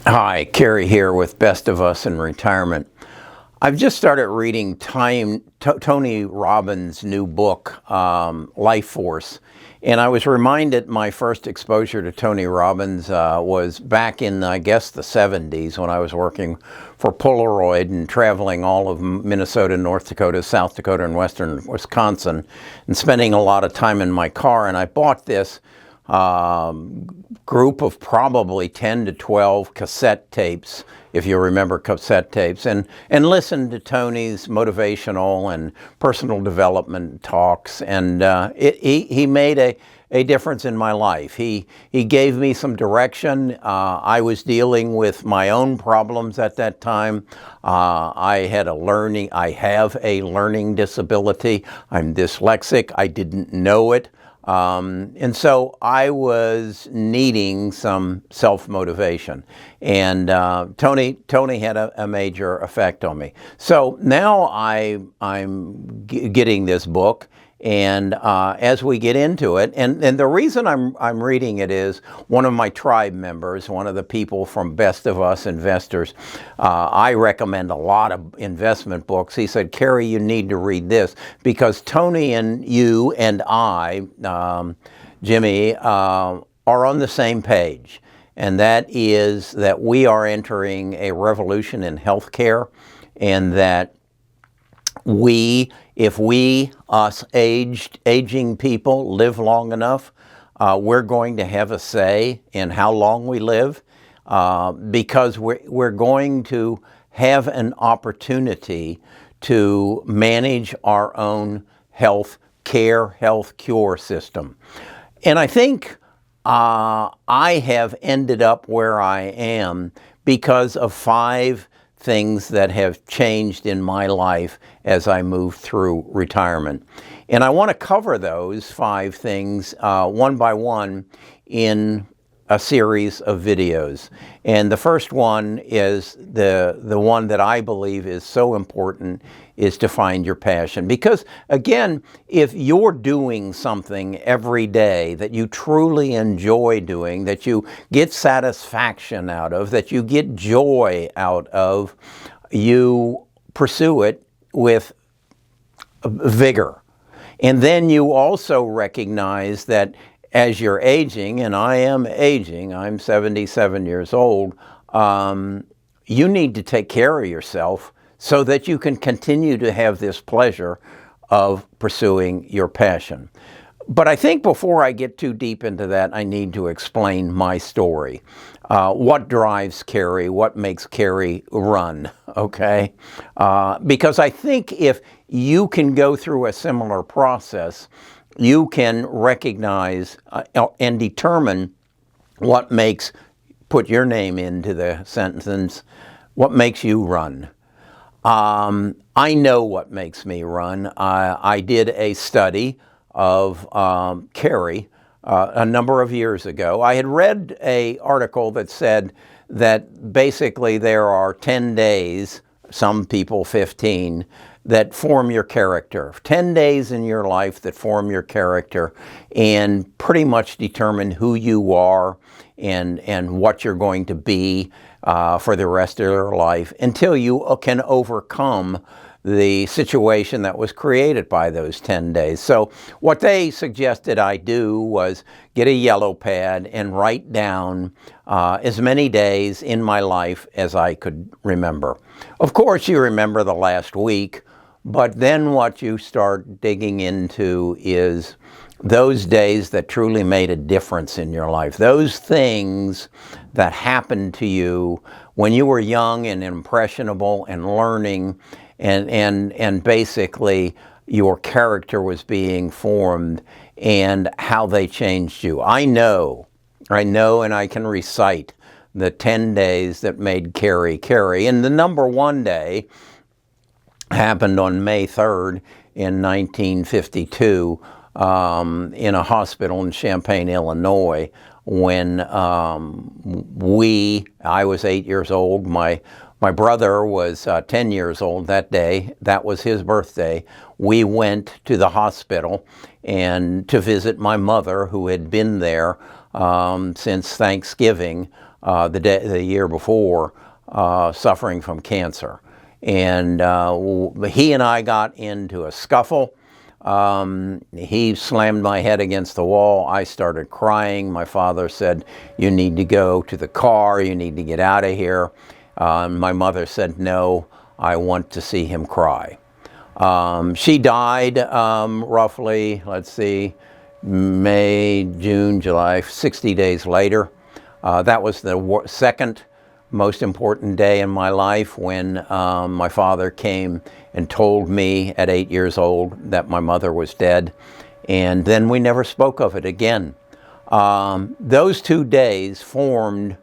Hi, Kerry here with Best of Us in Retirement. I've just started reading Tony Robbins' new book, Life Force. And I was reminded my first exposure to Tony Robbins was back in, I guess, the 70s when I was working for Polaroid and traveling all of Minnesota, North Dakota, South Dakota, and western Wisconsin, and spending a lot of time in my car. And I bought this group of probably 10 to 12 cassette tapes, if you remember cassette tapes, and listened to Tony's motivational and personal development talks, and he made a difference in my life. He gave me some direction. I was dealing with my own problems at that time. I have a learning disability. I'm dyslexic. I didn't know it. And so I was needing some self-motivation, and Tony had a major effect on me. So now I'm getting this book, and as we get into it, and the reason I'm reading it is one of my tribe members, one of the people from Best of Us Investors, I recommend a lot of investment books. He said, Kerry, you need to read this because Tony and you and I, Jimmy, are on the same page. And that is that we are entering a revolution in healthcare, and that if us aging people live long enough, we're going to have a say in how long we live, because we're going to have an opportunity to manage our own health cure system. And I think I have ended up where I am because of 5 things that have changed in my life as I move through retirement. And I want to cover those 5 things one by one in a series of videos. And the first one is the one that I believe is so important, is to find your passion. Because again, if you're doing something every day that you truly enjoy doing, that you get satisfaction out of, that you get joy out of, you pursue it with vigor. And then you also recognize that as you're aging, and I am aging, I'm 77 years old, you need to take care of yourself so that you can continue to have this pleasure of pursuing your passion. But I think before I get too deep into that, I need to explain my story. What drives Kerry? What makes Kerry run? Okay? Because I think if you can go through a similar process, you can recognize and determine what makes, put your name into the sentence, what makes you run. I know what makes me run. I did a study of Kerry a number of years ago. I had read an article that said that basically there are 10 days, some people 15, that form your character. 10 days in your life that form your character and pretty much determine who you are and what you're going to be for the rest of your life until you can overcome the situation that was created by those 10 days. So what they suggested I do was get a yellow pad and write down as many days in my life as I could remember. Of course, you remember the last week, but then what you start digging into is those days that truly made a difference in your life. Those things that happened to you when you were young and impressionable and learning, and basically your character was being formed, and how they changed you. I know, and I can recite the 10 days that made Kerry Kerry. And the number 1 day happened on May 3rd in 1952 in a hospital in Champaign, Illinois, when I was 8 years old. My brother was 10 years old that day. That was his birthday. We went to the hospital and to visit my mother, who had been there since Thanksgiving the year before, suffering from cancer. And he and I got into a scuffle. He slammed my head against the wall. I started crying. My father said, "You need to go to the car. You need to get out of here." My mother said, "No, I want to see him cry." She died roughly, let's see, May, June, July, 60 days later. That was the second most important day in my life, when my father came and told me at 8 years old that my mother was dead. And then we never spoke of it again. Those 2 days formed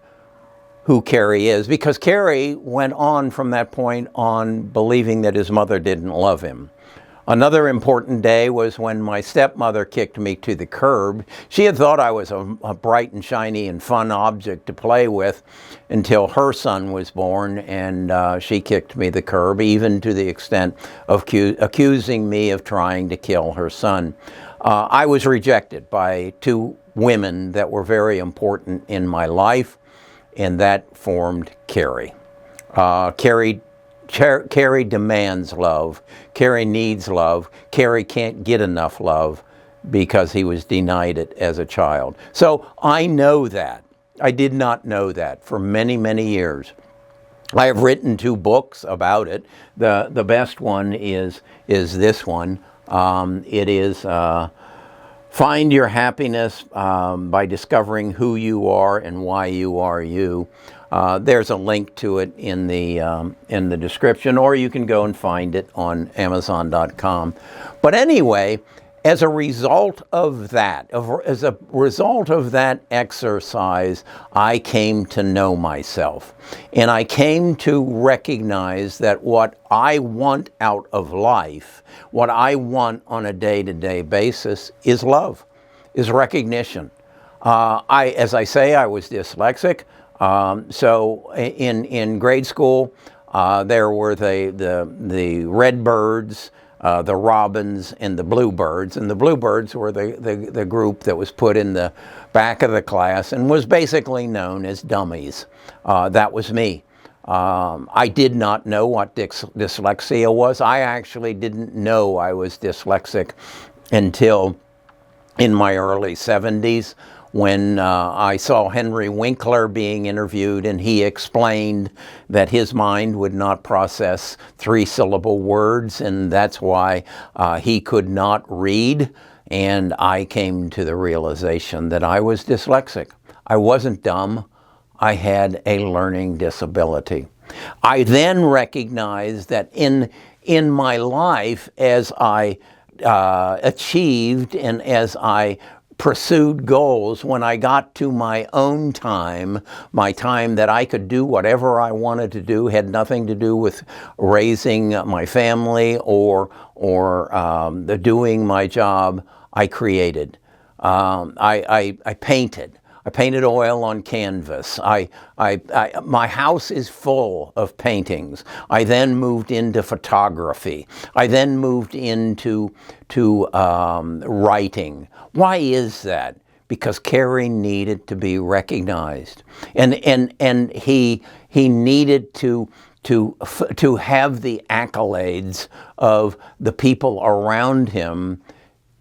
who Kerry is, because Kerry went on from that point on believing that his mother didn't love him. Another important day was when my stepmother kicked me to the curb. She had thought I was a bright and shiny and fun object to play with until her son was born, and she kicked me to the curb, even to the extent of accusing me of trying to kill her son. I was rejected by 2 women that were very important in my life, and that formed Kerry. Kerry demands love. Kerry needs love. Kerry can't get enough love because he was denied it as a child. So I know that. I did not know that for many, many years. I have written 2 books about it. The best one is this one. It is Find Your Happiness by Discovering Who You Are and Why You Are You. There's a link to it in the description, or you can go and find it on Amazon.com. But anyway, as a result of that, exercise, I came to know myself. And I came to recognize that what I want out of life, what I want on a day-to-day basis, is love, is recognition. As I say, I was dyslexic. So in grade school, there were the red birds, the robins, and the bluebirds. And the bluebirds were the group that was put in the back of the class and was basically known as dummies. That was me. I did not know what dyslexia was. I actually didn't know I was dyslexic until in my early 70s, when I saw Henry Winkler being interviewed, and he explained that his mind would not process 3-syllable words, and that's why he could not read. And I came to the realization that I was dyslexic. I wasn't dumb. I had a learning disability. I then recognized that in my life, as I achieved and as I pursued goals, when I got to my own time, my time that I could do whatever I wanted to do, had nothing to do with raising my family or doing my job, I created. I painted. I painted oil on canvas. My house is full of paintings. I then moved into photography. I then moved into writing. Why is that? Because Kerry needed to be recognized, and he needed to have the accolades of the people around him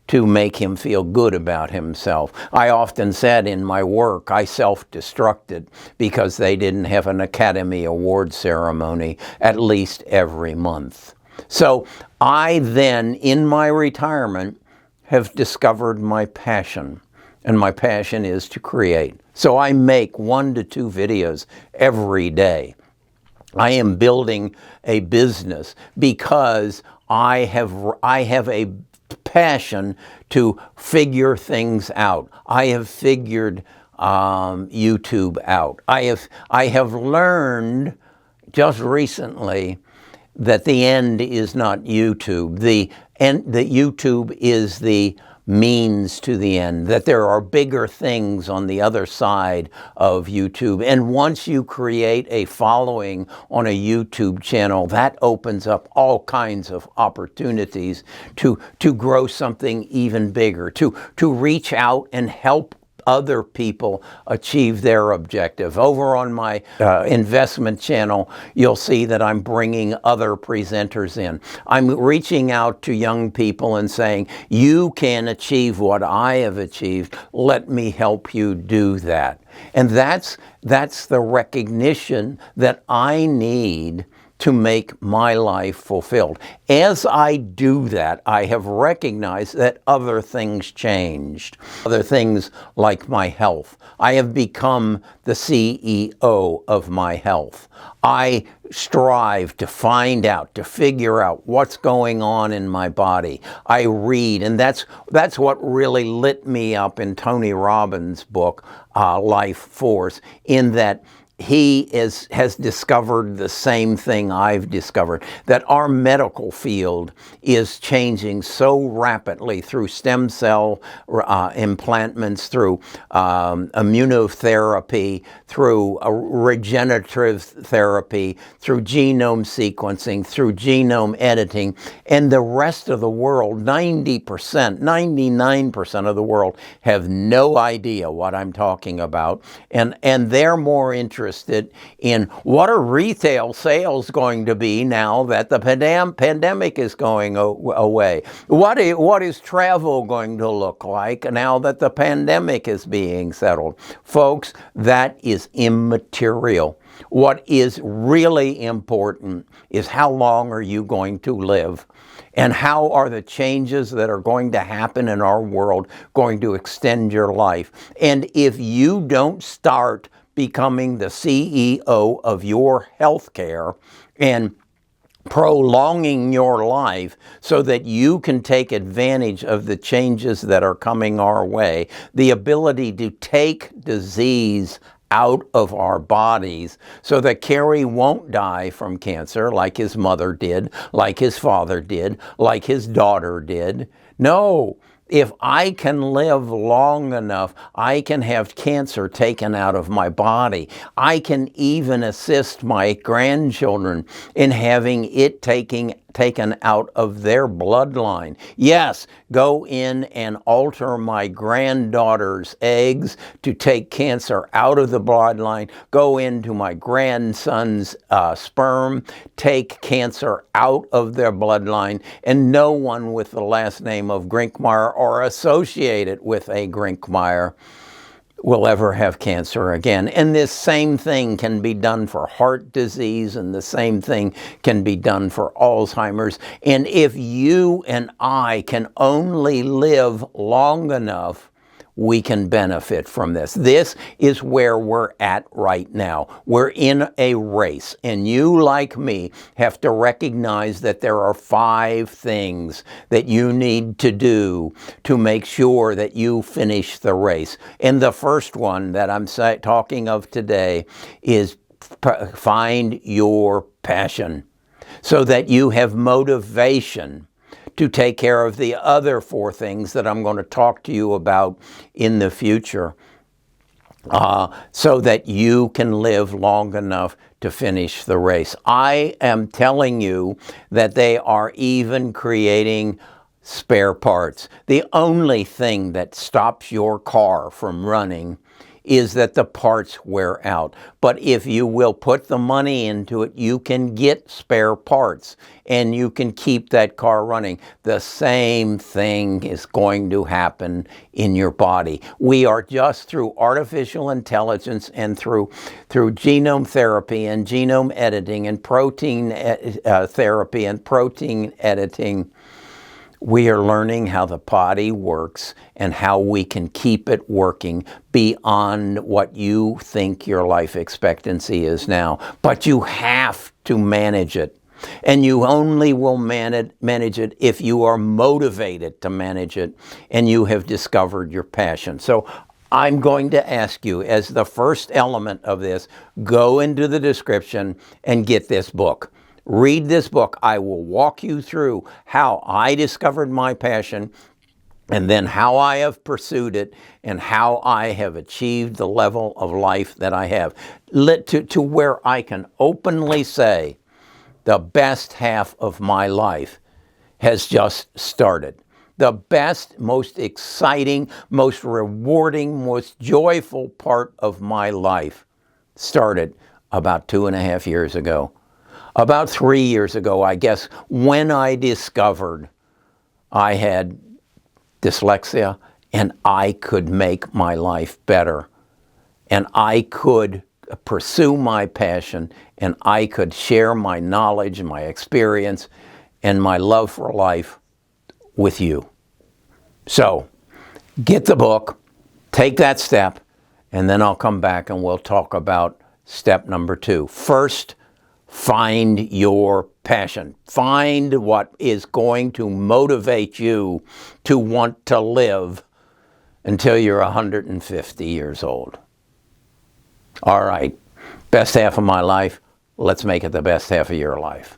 to make him feel good about himself. I often said in my work, I self-destructed because they didn't have an Academy Award ceremony at least every month. So I then, in my retirement, have discovered my passion, and my passion is to create. So I make 1 to 2 videos every day. I am building a business because I have a passion to figure things out. I have figured YouTube out. I have learned just recently that the end is not YouTube. The YouTube is the means to the end, that there are bigger things on the other side of YouTube. And once you create a following on a YouTube channel, that opens up all kinds of opportunities to grow something even bigger, to reach out and help other people achieve their objective. Over on my investment channel, you'll see that I'm bringing other presenters in. I'm reaching out to young people and saying, you can achieve what I have achieved. Let me help you do that. And that's the recognition that I need to make my life fulfilled. As I do that, I have recognized that other things changed. Other things like my health. I have become the CEO of my health. I strive to find out, to figure out what's going on in my body. I read, and that's what really lit me up in Tony Robbins' book, Life Force, in that he has discovered the same thing I've discovered, that our medical field is changing so rapidly through stem cell implantments, through immunotherapy, through regenerative therapy, through genome sequencing, through genome editing, and the rest of the world, 90%, 99% of the world have no idea what I'm talking about, and they're more interested in what are retail sales going to be now that the pandemic is going away. What is travel going to look like now that the pandemic is being settled? Folks, that is immaterial. What is really important is how long are you going to live? And how are the changes that are going to happen in our world going to extend your life? And if you don't start becoming the CEO of your healthcare and prolonging your life so that you can take advantage of the changes that are coming our way, the ability to take disease out of our bodies so that Kerry won't die from cancer like his mother did, like his father did, like his daughter did. No. If I can live long enough, I can have cancer taken out of my body. I can even assist my grandchildren in having it taken out of their bloodline. Yes, go in and alter my granddaughter's eggs to take cancer out of the bloodline. Go into my grandson's sperm, take cancer out of their bloodline, and no one with the last name of Grinkmeyer or associated with a Grinkmeyer will ever have cancer again. And this same thing can be done for heart disease, and the same thing can be done for Alzheimer's. And if you and I can only live long enough, we can benefit from this. This is where we're at right now. We're in a race, and you, like me, have to recognize that there are 5 things that you need to do to make sure that you finish the race. And the first one that I'm talking of today is find your passion so that you have motivation to take care of the other 4 things that I'm going to talk to you about in the future, so that you can live long enough to finish the race. I am telling you that they are even creating spare parts. The only thing that stops your car from running is that the parts wear out. But if you will put the money into it, you can get spare parts and you can keep that car running. The same thing is going to happen in your body. We are just through artificial intelligence and through genome therapy and genome editing and protein therapy and protein editing, we are learning how the body works and how we can keep it working beyond what you think your life expectancy is now. But you have to manage it. And you only will manage it if you are motivated to manage it and you have discovered your passion. So I'm going to ask you, as the first element of this, go into the description and get this book. Read this book. I will walk you through how I discovered my passion and then how I have pursued it and how I have achieved the level of life that I have, to where I can openly say the best half of my life has just started. The best, most exciting, most rewarding, most joyful part of my life started about 2.5 years ago. About 3 years ago, I guess, when I discovered I had dyslexia and I could make my life better. And I could pursue my passion, and I could share my knowledge, my experience, and my love for life with you. So, get the book, take that step, and then I'll come back and we'll talk about step number 2. First, find your passion. Find what is going to motivate you to want to live until you're 150 years old. All right, best half of my life, let's make it the best half of your life.